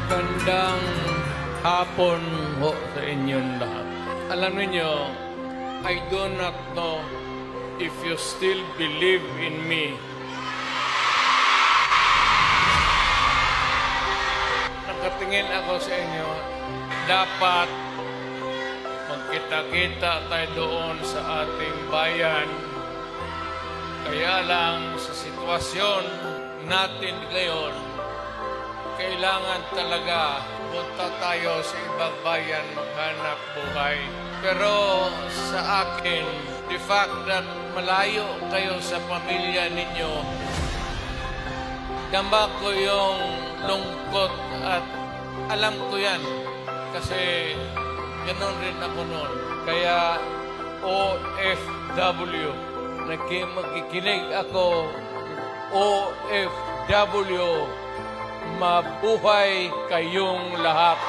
Magandang hapon ho sa inyong lahat. Alam niyo, I do not know if you still believe in me. Nakatingin ako sa inyo, dapat magkita-kita tayo doon sa ating bayan. Kaya lang sa sitwasyon natin ngayon, kailangan talaga punta tayo sa ibang bayan maghanap buhay. Pero sa akin, the fact that malayo kayo sa pamilya ninyo, dama ko yung lungkot at alam ko yan. Kasi ganoon rin ako noon. Kaya OFW, magkikinig ako, OFW, mabuhay kayong lahat.